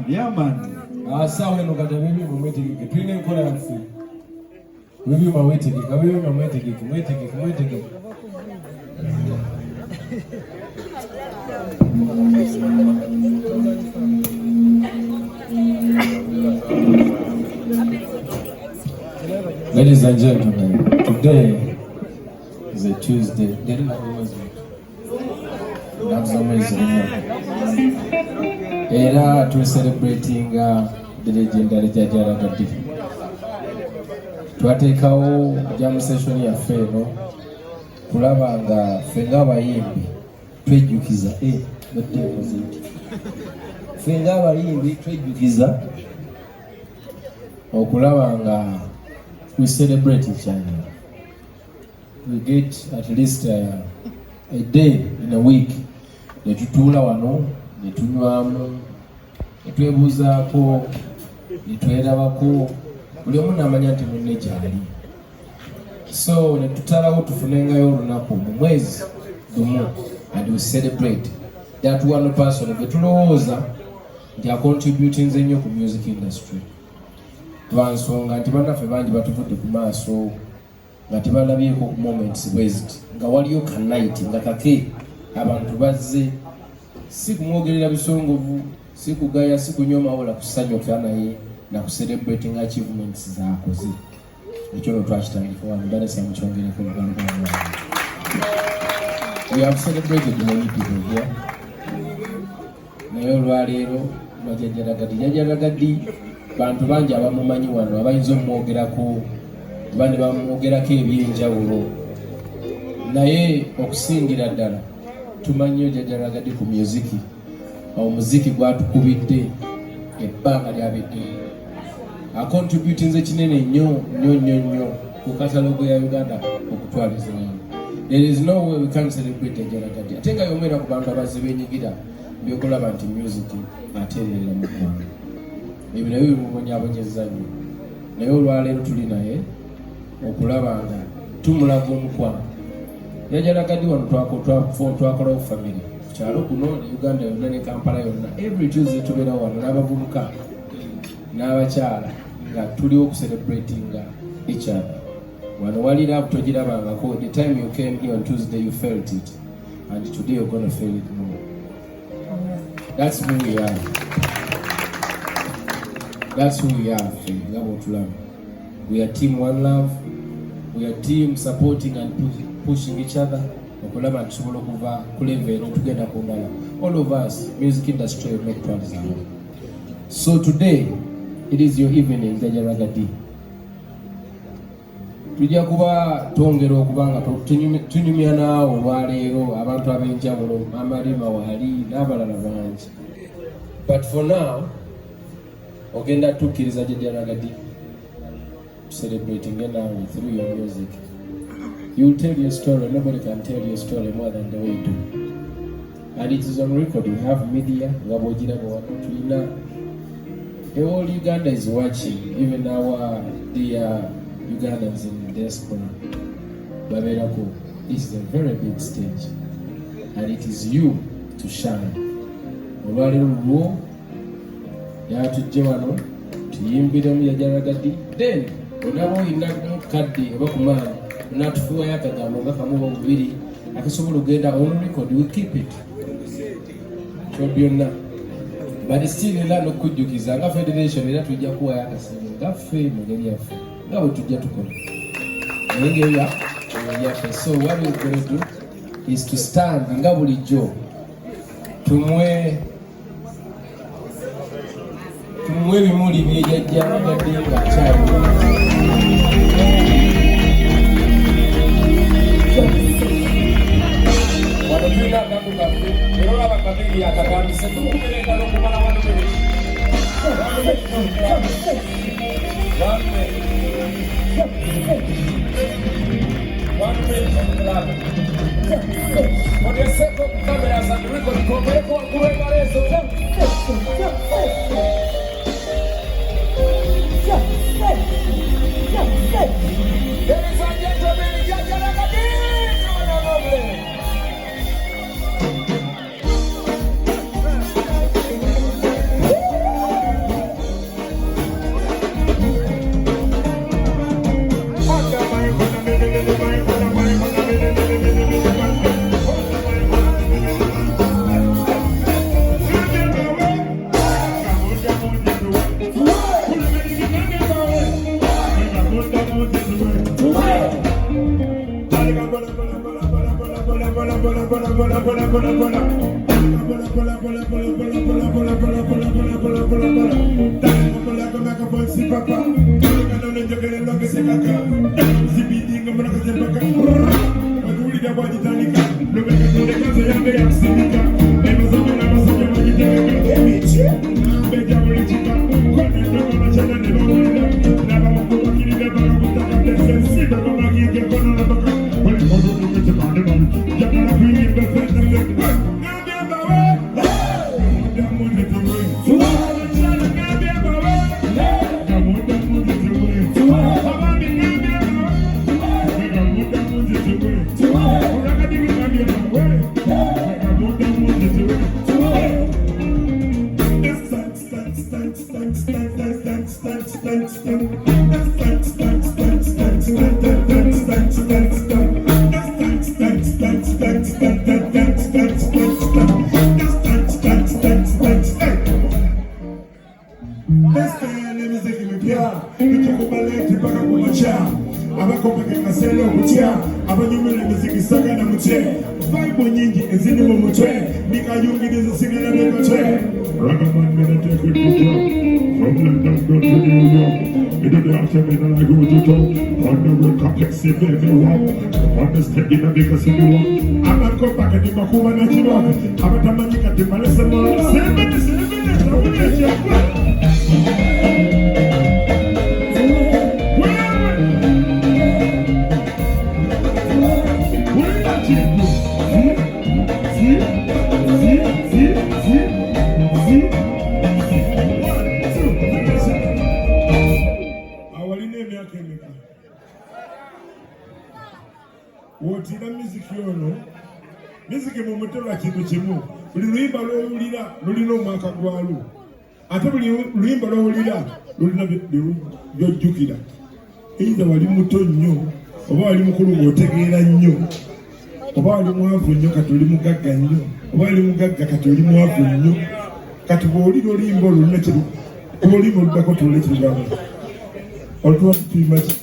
Yaman. Asawe no kata bibi mwete kike. Tuine mkola ya mfu. Bibi mwete kike. Bibi mwete kike. Mwete kike. Ladies and gentlemen, today is a Tuesday. That's amazing. Era to celebrating the legendary Jajara Gadi. Twatekawo jam session ya feno kulaba nga fenga bayimbi twejukiza fenga bayimbi twejukiza okulaba nga we celebrate each other. We get at least a day in a week netutula wano netunywamu netwebuzaako netwerabako buli omu n'amanya nti munne gyali, so netutalawo tufunengayo olunaku mu mwezi gumu and we celebrate that one person gwe tulowooza nti acontributing nnyo ku music industry. Twansonga nti bannaffe bangi batuvudde ku maaso nga tebalabyeko moments bweziti nga waliyo ka night nga kake abantu bazze si kumwogerera bisongovu, si kugaya, si kunyoma, wala kusanyuka naye na kucelebrating achievements zaakoze. Ekyo no twakitandika wano balesa mukyongereko Uganda. We have celebrated many people here. Naye olwaleero Jajara Gadi bantu bangi abamumanyi wano abayinza omwogerako bane bamwogerako ebyenjawulo, naye okusingira ddala tumanyi Jajara Gadi ku muziki. Omuziki gwatukubidde ebbanga lyabedde acontributing kinene nnyo ku katalogo ya Uganda okutwaliza. There is no way we can celebrate Jajara Gadi ate nga yomera ku bantu abazze benyigira byokulaba nti music ateerera mu ggwanga. Ebyo nabyo bimubonyabonyezza nnyo, naye olwaleero tuli naye okulaba nga tumulaga omukwano. Jajara Gadi wano twakolawo family kyalo kuno Uganda yonna ne Kampala yonna. Every Tuesday tubeera wano n'abavubuka n'abakyala nga tuli okucelebrating each other. Wano wali love togirabangako. The time you came here on Tuesday you felt it, and today you're going to feel it more. That's who we are. That's who we are. We are team One Love. We are team supporting and pushing each other. Okulaba tusobola okuva ku level eno tugenda ku ndala. All of us, music industry will make plans. So today, it is your evening, Jajara Gadi. Tujja kuba twongera okubanga tunyumya naawe olwaleero abantu ab'enjawulo, amalima wali n'abalala bangi. But for now, ogenda tukkiriza Jajara Gadi celebrating naawe through your music. You will tell your story. Nobody can tell your story more than the way you do. And it is on record. We have media. The whole Uganda is watching. Even our dear Ugandans in diaspora. Baberako. This is a very big stage. And it is you to shine. Olwaleero yatujje wano tuyimbiremu Jajara Gadi. Then olaba oyina mukadde oba ku maani natufuwayo akagambo nga kamu oba bubiri akasobola okugenda on record, we keep it kyo byonna. But still era n'okujjukiza nga federation era tujja kuwayo akasinga ngaffe mu ngeri yaffe nga bwe tujja tukola naye ngeri yaffe. So what we're going to do is to stand nga bulijjo tumwe ebimuli bye Jajara Gadi nga kyali. Either wali muto nnyo oba wali mukulu ng'otegeera nnyo oba wali mwavu nnyo kati oli mugagga nnyo oba wali mugagga kati oli mwavu nnyo kati bw'olira oluyimba olwo olina oluyimba oluddako tuwole kirugamu olutuwa tupiima ki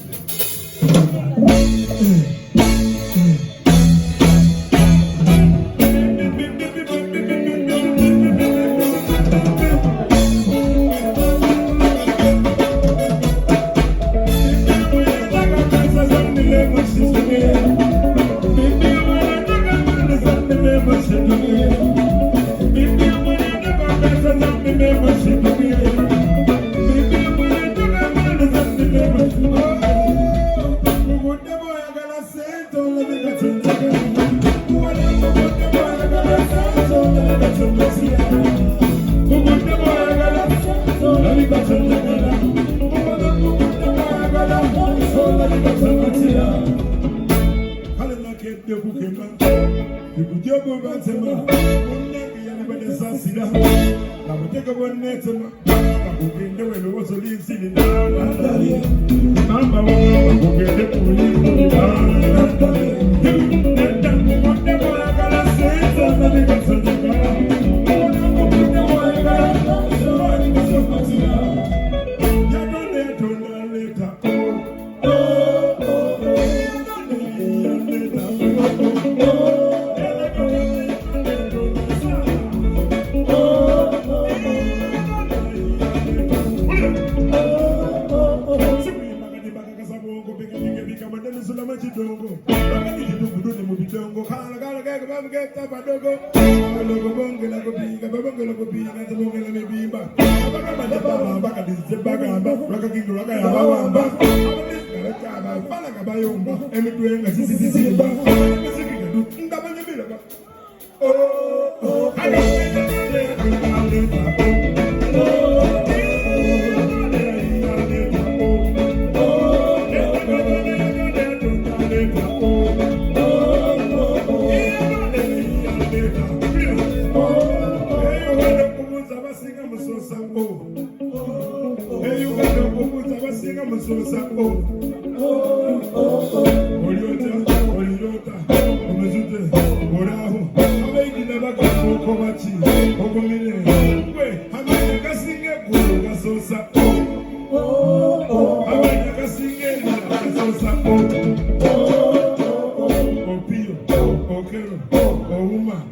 Ouma,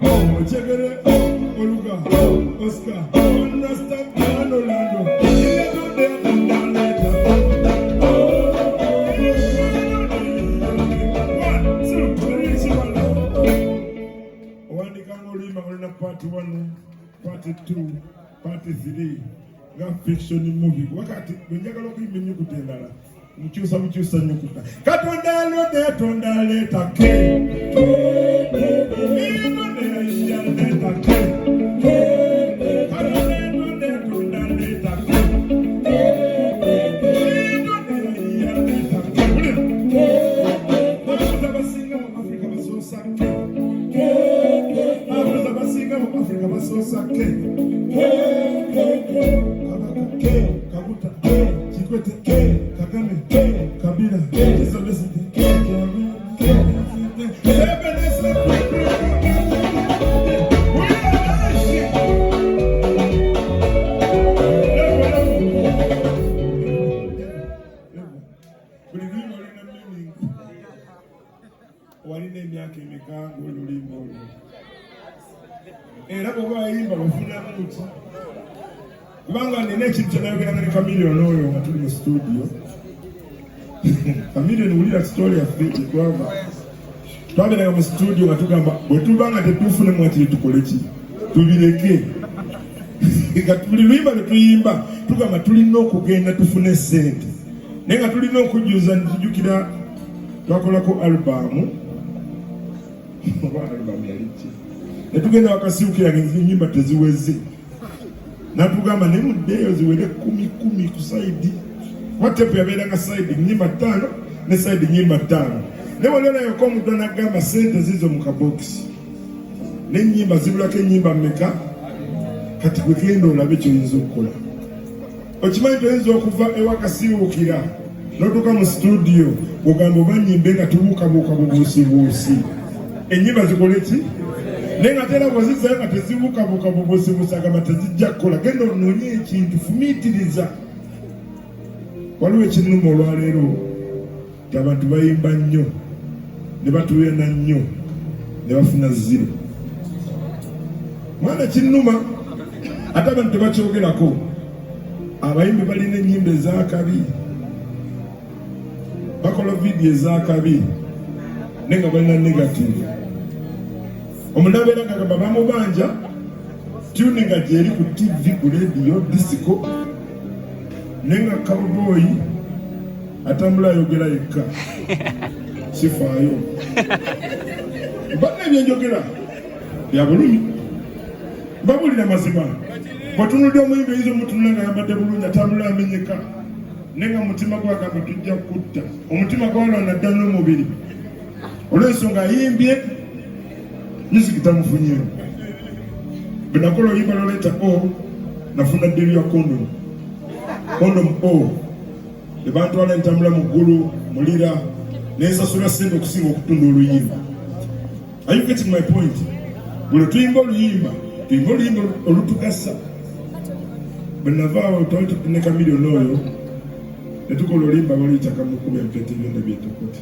Ochegere, Oluga. Oscar, understand Orlando. Part 1, part 2, part 3, fiction movie. Wakati wenjagala okuyimenya okutendala mukyusa nnyukuta Katonda tonda leta ke walina emyaka emikanga olulimba olwo era bw'oba wayimba bafunamu ki kubanga nina ekintu kyenayogeranga ne Chameleone oyo nga tuli mu studio Chameleone wulira story yaffe gyetwava twabeeranga mu studio nga tugamba bwe tuba nga tetufunemu akiri tukole ki tubireke buli luyimba lwe tuyimba tugamba tulina okugenda tufune ssente naye nga tulina okujjuza netujjukira twakolako albamu yaliki netugenda wakasiukira enyimba teziweze natugamba ne muddeeyo ziwere 10 ku saidi watepu yabeeranga saidi nyimba 5 ne saidi nyimba 5 newolerayoka omuntu anagamba sente zizo mu kabokisi nenyimba zibulako enyimba mmeka kati gwegenda olabe kyoyinza okukola okimanyi toyinza okuva ewakasiwukira notuuka mu studio ogamba oba nyimbe nga tubuukabuuka bubuusibuusi enyimba zikole ki naye nga tera bwozizzayo nga tezibuukabuuka bubuusibuusi agamba tezijja kukola genda onoonye ekintu fumiitiriza waliwo ekinnuma olwaleero ti abantu bayimba nnyo ne batuweena nnyo ne bafuna 0 mwana kinnuma ate abantu tebakyogerako abayimbi balina ennyimba ez'akabi bakola vidiyo ez'akabi naye nga balina negative omuntu abeera nga gamba bamubanja tuninga gyeri ku TV ku rediyo disiko naye nga cowboy atambula ayogera yekka sifaayo bana ebyenjogera bya bulumi babulira mazima bwetunulira omuyimbi oyinza omutunula nga yambadde bulungi atambula amenyeka naye nga mutima gwagamba tujja kutta omutima gwalwana ddala n'omubiri olw'ensonga ayimbye music tamufunyeemu bwe nakola oluyimba loleeta o nafuna dderu ya kondom o ebantwala entambula mu ggulu mulira nensasula sente okusinga okutunda oluyimba. Are you getting my point? Bwe tuyimba oluyimba olutugasa bwe navaawo twali tutune Chameleone oyo netukola oluyimba baluyita Kamukuba Empeta Ebyenda Byetokote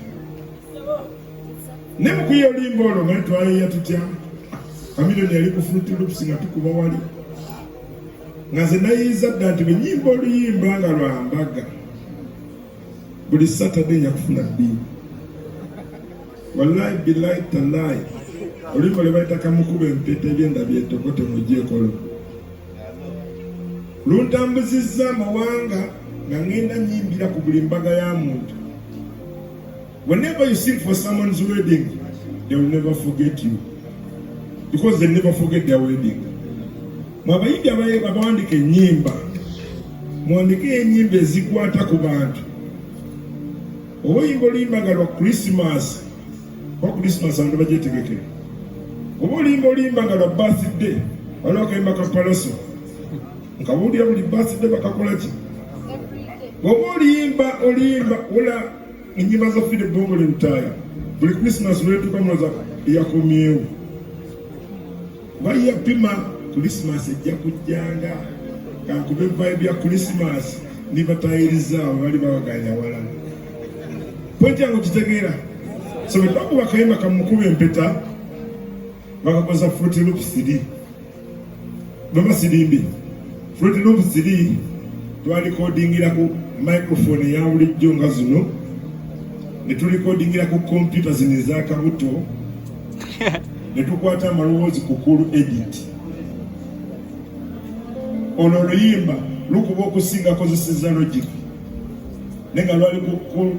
ne mukuya oluyimba olwo nga twayiya tutya Chameleone yali ku Fruit Loops nga tukuba wali nga nze nayiiza dda nti bwe nyimba oluyimba nga lwambaga buli Saturday nyakufuna bbiri wallahi billahi tallahi oluyimba lwe bayita Kamukuba Empeta Ebyenda Byetokote mujjeekolo luntambuzizza amawanga nga ngenda nyimbira ku buli mbaga ya muntu. Whenever you sing for someone's wedding, they will never forget you because they never forget their wedding. Mwabayimbi abawandika ennyimba mwandike ennyimba ezikwata ku bantu. Oyimba oluyimba nga lwa Christmas oba Christmas abantu bagyetegekere, oba oluyimba nga lwa birthday waliwo akayimba ka Paloso nkawulira buli birthday bakakola ki. Oba oluyimba wala ennyimba za Fide Bongole Lutaaya buli Christmas lwetuuka muloza eyakomyewo baiya pima Christmas ejja kujjanga kankube vibe ya Christmas nibatayirizawo bali babaganya wala pointi yangu kitegeera. So bwe bakayimba Kamukuba Empeta bakakoza Fruit Loops CD baba sirimbi Fruity Loops 3 twalikodingira ku microphone ya bulijjo nga zino ne tulikodingira ku computer zino ezakabuto ne tukwata amalowoozi ku kulu edit ono oluyimba lukuba okusinga akozeseza logic naye nga lwali ku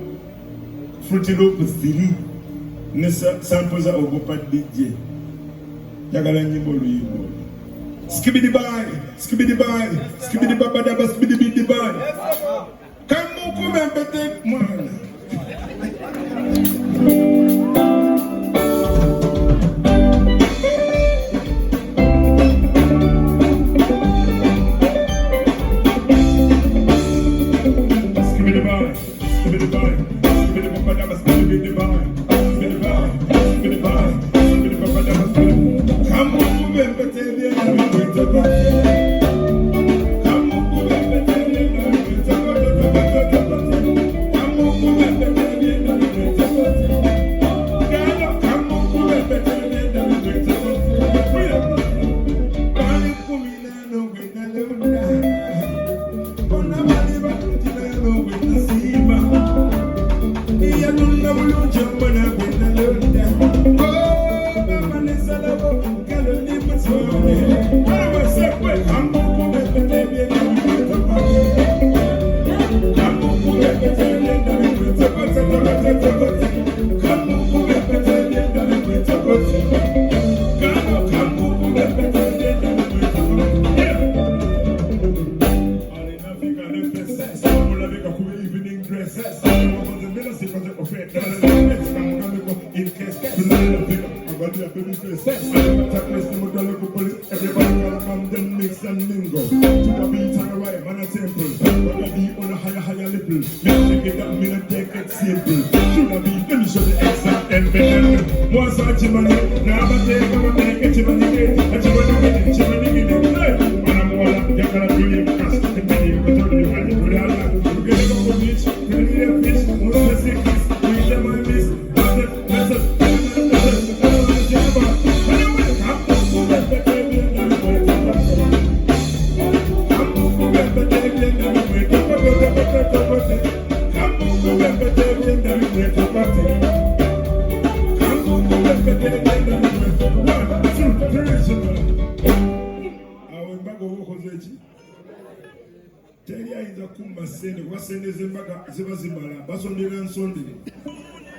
Fruity Loops 3 ne sample za Ogopa DJ. Njagala nyimbo oluyimba skibidi bai skibidi bai skibidi babadaba skibidi bidi bai kamukubembete mwana skibidi bai skibidi bai skibidi babadaba skibidi bidi bai skibidi bai skibidi bai skibidi babadaba skibidi kamukubembete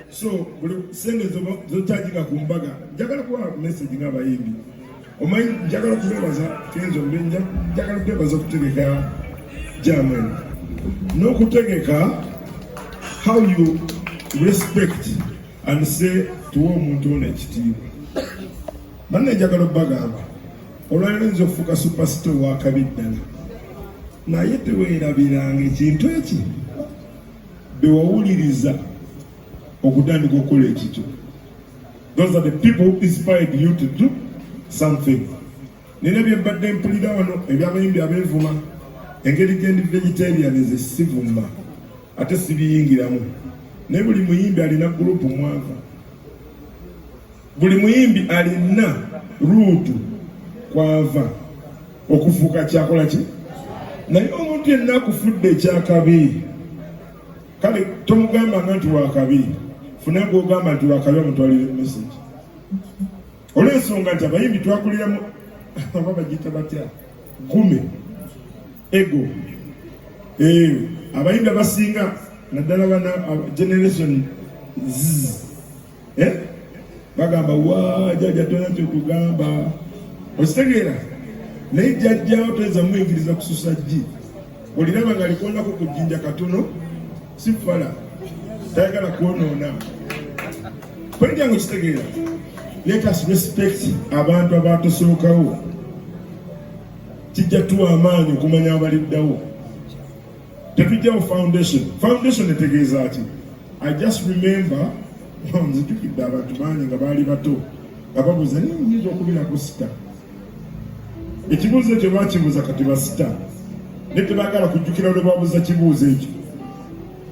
so sende zotajika kumbaga njagala kuwa message ng'abayimbi omanyi njagala kubebaza Kenzo Mbenja njagala kubebaza kutegeka jamani n'okutegeka how you respect and say tuwa omuntu ono ekitiibwa banne njagala obbagamba olwaliro okufuuka superstar wa kabi ddala naye teweerabiranga ekintu eki bewawuliriza okutandika okukola ekikyo. Those are the people who inspired you to do something. Nina byembadde mpulira wano ebyabayimbi abeevuma engeri gendi vegetarian ezesivuma ate sibiyingiramu naye buli muyimbi alina gurupu mwava buli muyimbi alina ruutu kwava okufuuka kyakola ki naye omuntu yenna akufudde ekyakabi kale tomugamba nti wakabi funa gwogamba nti wakabi omutwalire message olw'ensonga nti abayimbi twakuliramu aba bagiyita batya gume ego abayimbi abasinga naddala bana generation bagamba wa jjajja tona kyotugamba okitegeera naye jjajjawo toyinza muyigiriza kususa jji oliraba nga likonako ku jjinja katono si fala tayagala kwonoona kwendyango kitegeera let us respect abantu abatusookawo kijja tuwa amaanyi okumanya abaliddawo tetujjawo foundation etegeeza ki I just remember nzijukidde abantu bangi nga baali bato nga babuuza naye nyinza okubirako sita ekibuuzo ekyo bakibuuza kati basita naye tebaagala kujjukira olwe babuuza kibuuzo ekyo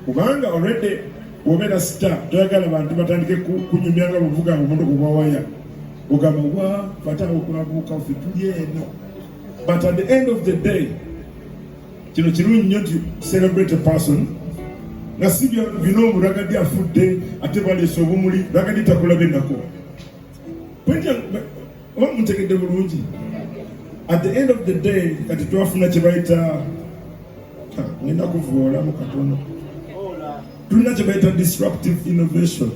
kubanga already bw'obeera sita toyagala bantu batandike kunyumya nga buvuga nga omuntu kubawaya ogamba wa fata okulabuuka ffe tuli eno But at the end of the day, kino kirungi nnyo nti celebrate a person. Na si bino Ragadi afudde ate baleese obumuli, Ragadi takulabe nako. Oba mutegedde bulungi. At the end of the day, kati twafuna kye bayita ngenda kuvoola mu katono. Tulina kye bayita disruptive innovation.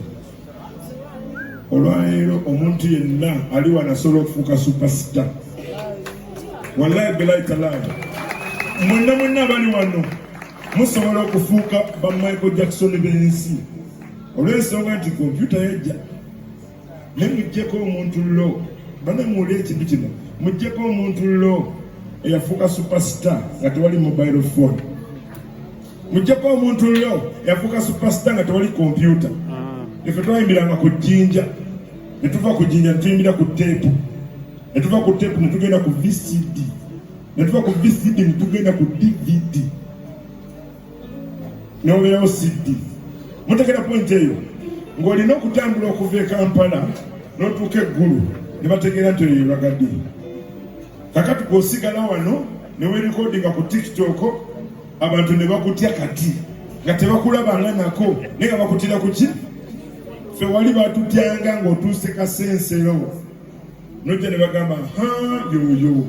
Olwaleero omuntu yenna ali wano asobola okufuuka superstar. Wallahi billahi talahi. Mwenna abali wano musobola okufuuka ba Michael Jackson b'ensi. Olw'ensonga nti kompyuta yajja ne muggyeko omuntu lo. Bana muwulire ekintu kino. Muggyeko omuntu lo eyafuuka superstar nga tewali mobile phone. Muggyeko omuntu lo eyafuuka superstar nga tewali kompyuta. Ife twayimbiranga ku jjinja, ne tuva ku jjinja ne tuyimbira ku teepu, ne tuva ku teepu ne tugenda ku VCD, ne tuva ku VCD ne tugenda ku DVD, ne obeerawo CD. Mutegera point eyo ng'olina okutambula okuva e Kampala n'otuuka eggulu ne bategeera nti oyo Ragadi. Kakati bw'osigala wano ne weerikodinga ku TikTok abantu ne bakutya kati nga tebakulabanga nako naye nga bakutira ku ki? Fe wali batutyanga ng'otuuse kasensero nojja ne bagamba yoyo.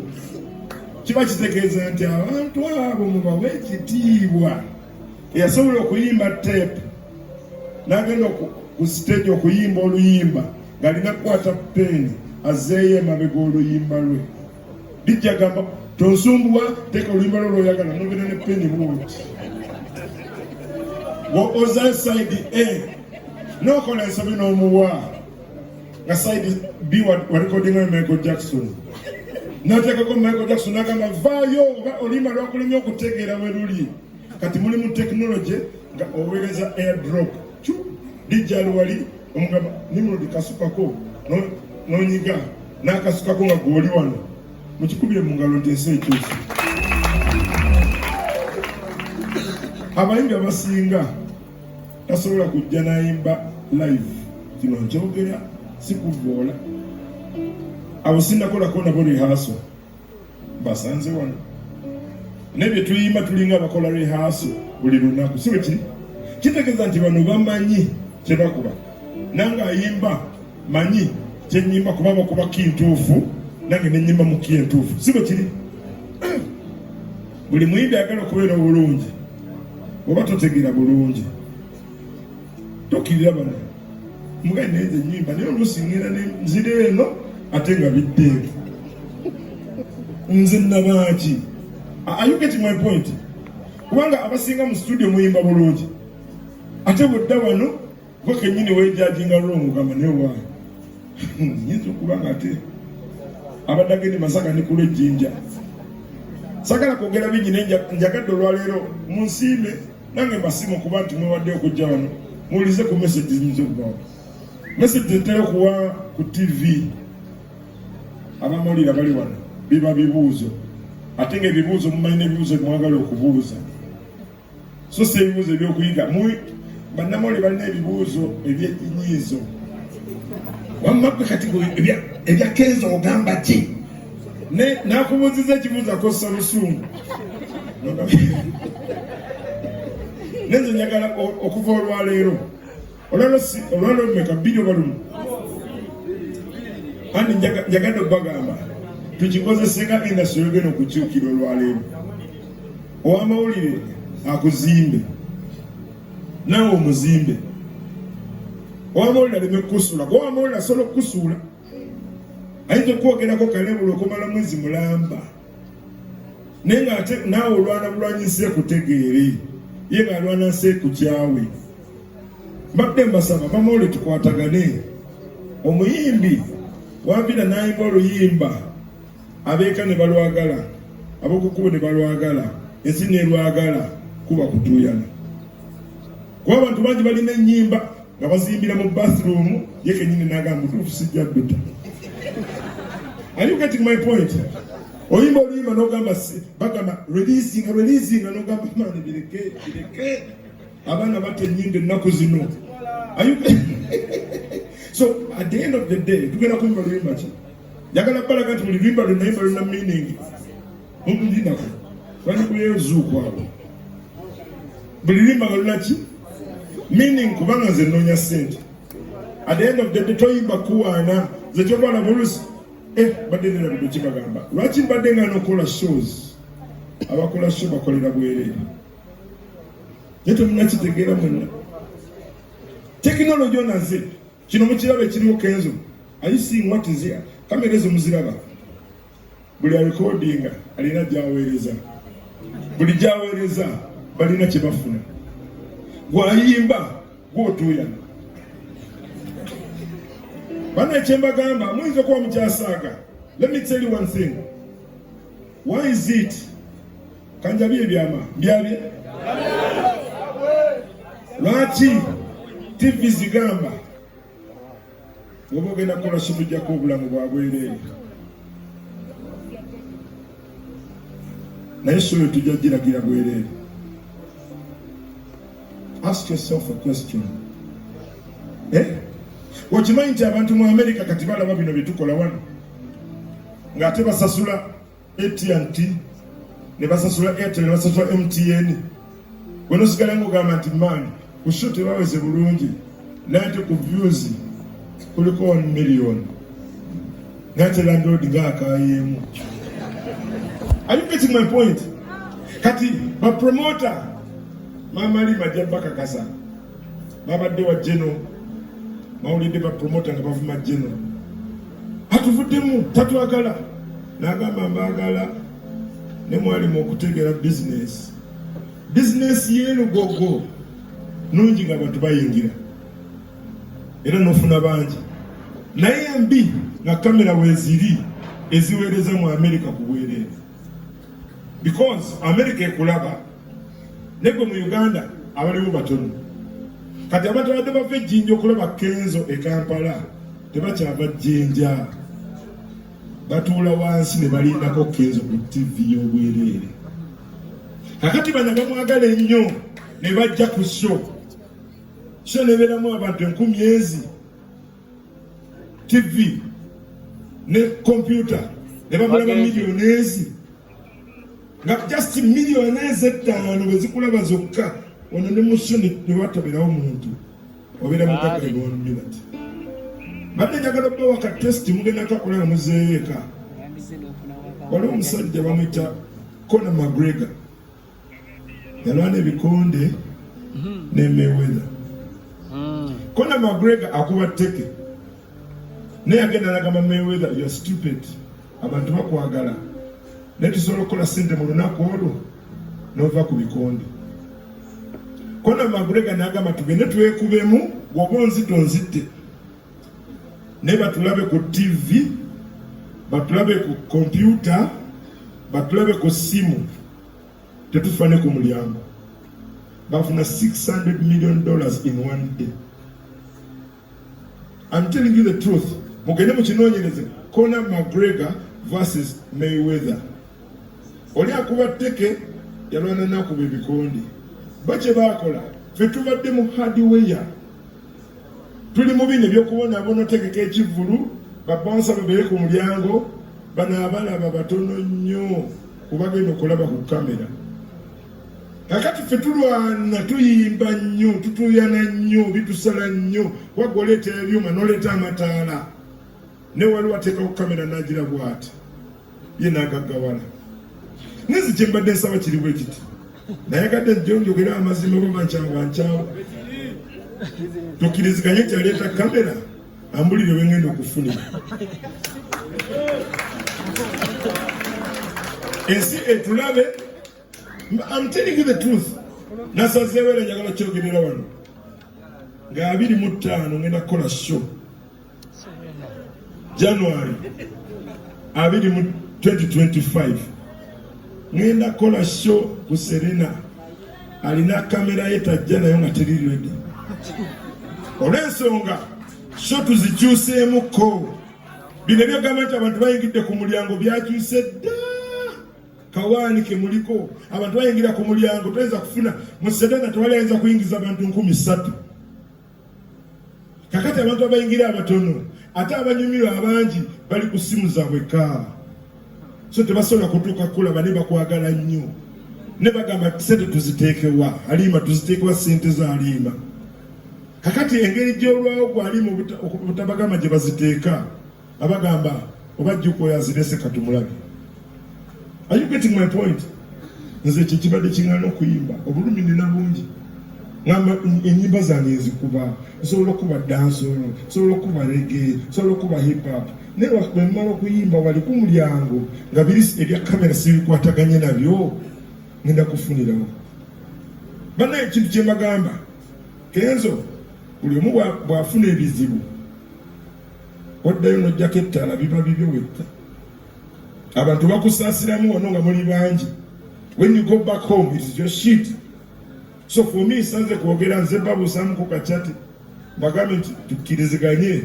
Kiba kitegeeza nti abantu abo mubawe ekitiibwa. Eyasobola okuyimba tape n'agenda ku stage okuyimba oluyimba ng'alina kukwata peeni azeeyo emabega oluyimba lwe. Dijja gamba tonsumbuwa, teeka oluyimba lwo lw'oyagala nogenda ne peeni bwoti. Oza side A n'okola ensobi n'omuwa nga side B walikodinga Michael Jackson. N'ateekako Michael Jackson n'agamba vaayo oba oluyimba lwakulemye okutegeera we luli. Kati muli mu technology nga oweereza airdrop. Dijja wali omugamba Nimrod kasukako n'onyiga n'akasukako nga gw'oli wano. Mukikubire mu ngalo nti ensi ekyusa. Abayimbi abasinga tasobola kujja n'ayimba live. Kino nkyogera si kuvoola. Abo sinnakolako nabo rehearsal. Basanze wano. Nebye tuyimba tulinga abakola rehearsal buli lunaku. Si bwe kiri? Kitegeeza nti bano bamanyi kye bakuba. Nange ayimba manyi kye nnyimba kuba bakuba kintuufu nange ne nnyimba mu kintuufu. Si bwe kiri? Buli muyimbi ayagala okubeera obulungi. Oba totegeera bulungi. Tokkirira bano. Mugaye naye nze nnyimba naye oluusi ngenda ne nzira eno ate nga biddeeru. Nze nnabaaki. Are you getting my point? Kubanga abasinga mu studio muyimba bulungi. Ate bwodda wano gwe kennyini weejajinga wrong gamba naye waayo. Nyinza okubanga ate abadde agende Masaka ne kula ejjinja. Sagala kwogera bingi naye njagadde olwaleero munsiime nange mbasiima okuba nti mwewadde okujja wano muwulize ku message ziyinza okubawo. Message zetera okuwa ku TV abamawulire bali wano biba bibuuzo ate ng'ebibuuzo mumanyi n'ebibuuzo mwagala okubuuza. So si ebibuuzo ebyokuyiga bannamawulire balina ebibuuzo eby'enyiizo. Wamma gwe kati ebya Kenzo ogamba ki? Nakubuuziza ekibuuzo akosa Lusungu. Nenze njagala okuva olwaleero. Olwaleero mmeka bbiri oba lumu. Andi njagadde okubagamba tukikozesenga industry yogenda okukyukira olwaleero. Ow'amawulire akuzimbe. Nawe omuzimbe. Ow'amawulire aleme kukusula. Ow'amawulire asobola okukusula. Ayinza okwogerako kalebula okumala mwezi mulamba. Naye ng'ate naawe olwana bulwanyise kutegeere. Ye ng'alwana nse ku kyawe. Mbadde mbasaba abamawulire tukwatagane. Omuyimbi wabira n'ayimba oluyimba abeeka ne balwagala, ab'okukubo ne balwagala, ensi n'erwagala kuba kutuuyana. Kuba abantu bangi balina ennyimba nga bazimbira mu bathroom ye kennyini n'agamba mutuufu sijja dduta. Are you getting my point? Oyimba oluyimba n'ogamba bagamba releasing n'ogamba maani bireke abaana batta ennyimba ennaku zino. So at the end of the day tugenda kuyimba luyimba ki? Njagala balaga nti buli luyimba lwonna yimba lulina meaning. Mumujinako. Bali kuyezuko hapo. Bulimba galaki. Meaning kubanga ze nonya sente. At the end of the day toyimba kuwana ze kyobala bulusi. Badde nina biduki bagamba. Lwaki badde nga nokola shows. Abakola show bakolera bwerere. Yeto mnakitegeera mwenna. Technology onaze. Kino mukirabe kiriwo Kenzo. Are you seeing what is here? Kamera ezo muziraba. Buli recording alina jaweereza. Buli jaweereza balina kye bafuna. Gwayimba gwotuya. Bana chemba gamba mwizo kwa mchasaaga. Let me tell you one thing. Why is it? Kanjabie byama. Byabye? Lwaki TV zigamba. Wobogenda kola shibu jako obulamu bwabwerere. Naye shoyo tujja giragira bwerere. Ask yourself a question. Okimanyi nti abantu mu America kati balaba bino bitukola wano ng'ate basasula AT&T ne basasula Airtel ne basasula MTN. Wano sigala ng'ogamba nti maani ku show tebaweze bulungi nate ku views kuliko 1 million nate landlord ng'akaayemu. Are you getting my point? Kati ba promoter Mama Ali Majabaka Kasa babadde wa Geno mawulidde ba promoter nga bavuma Geno atuvuddemu tatwagala n'agamba mbagala ne mwalimu okutegeera business y'erugogo nungi nga abantu bayingira era n'ofuna bangi naye mbi nga kamera weeziri eziweereza mu America ku bwereere because America ekulaba nego mu Uganda abaliwo batono kati abantu badde bava ejjinja okulaba Kenzo e Kampala tebakyava jjinja batuula wansi ne balindako Kenzo ku TV y'obwereere kakati bano bamwagala ennyo ne bajja ku show nebeeramu abantu 10,000 TV ne computer ne bamulaba millionaires nga just millionaires 5 bwe zikulaba zokka ono ne mushoni ne watabirawo omuntu obeera mugagga 1 minute badde njagala okuba waka test mugenda kakola muzeeyeka waliwo omusajja bamuyita Conor McGregor yalwana ebikonde ne Mayweather. Conor McGregor akuba tteke naye agenda n'agamba Mayweather you're stupid abantu bakwagala naye tusobola okukola ssente mu lunaku olwo n'ova ku bikonde. Conor McGregor n'agamba tugende twekubemu bw'oba onzidde naye batulabe ku TV batulabe ku computer batulabe ku simu tetufa ne ku mulyango. Bafuna $600 million in one day. I'm telling you the truth. Mugende mukinoonyereze Conor McGregor versus Mayweather. Oli akuba tteke yalwana nakuba ebikonde. Bakye bakola ffe tubadde mu hardware. Tuli mu bino ebyokubonaabona otegeka ekivulu babonsa babere ku mulyango bano abalaba batono nnyo kubagenda okulaba ku kamera. Kakati ffe tulwana tuyimba nnyo tutuyana nnyo bitusala nnyo wagwa oleeta ebyuma n'oleeta amataala ne wali wateeka ku kamera n'agira bw'ati ye n'agaggawala. Nezi kye mbadde nsaba kiri bwe kiti nayagadde jjo njogera amazima oba nkyawa tukkiriziganye nti aleeta kamera ambulire we ngenda okufunira. Ensi etulabe. I'm telling you the truth. Nasazeewo era njagala kyogerera wano nga 25 ngenda kukola show January 2025 ngenda kukola show ku Serena alina kamera ye tajja nayo nga teri ready. Olw'ensonga show tuzikyuseemuko bino byagamba nti abantu bayingidde ku mulyango byakyuse dda kawaani ke muliko abantu bayingira ku mulyango tuyinza kufuna mu Serena tewali ayinza kuyingiza abantu 3,000 kakati abantu abayingira abatono ate abanyumirwa abangi bali ku simu zaabwe ka so tebasobola kutuuka kulaba ne bakwagala nnyo ne bagamba sente tuziteekewa Halima, tuziteekewa sente za Halima. Kakati engeri gy'olwawo gwe Halima obutabagamba gye baziteeka abagamba obajjuko yazirese katumulabe. Are you getting my point? Nze kibadde kiŋŋaana okuyimba obulumi nina bungi ngamba ennyimba zange ezikuba nsobola okuba dansolo, nsobola okuba reggae, nsobola okuba hip hop. Naye bwe mmala okuyimba wali ku mulyango nga biri ebya kamera sibikwataganye nabyo ngenda kufunirawo. Bannaye ekintu kye mbagamba Kenzo, buli omu bw'afuna ebizibu oddayo n'ojjako ettaala biba bibyo wekka. Abantu bakusaasiramu wano nga muli bangi. When you go back home, it is your shit. So for me, sanze kwogera nze babuusamu ku kachati bagambe nti tukkiriziganye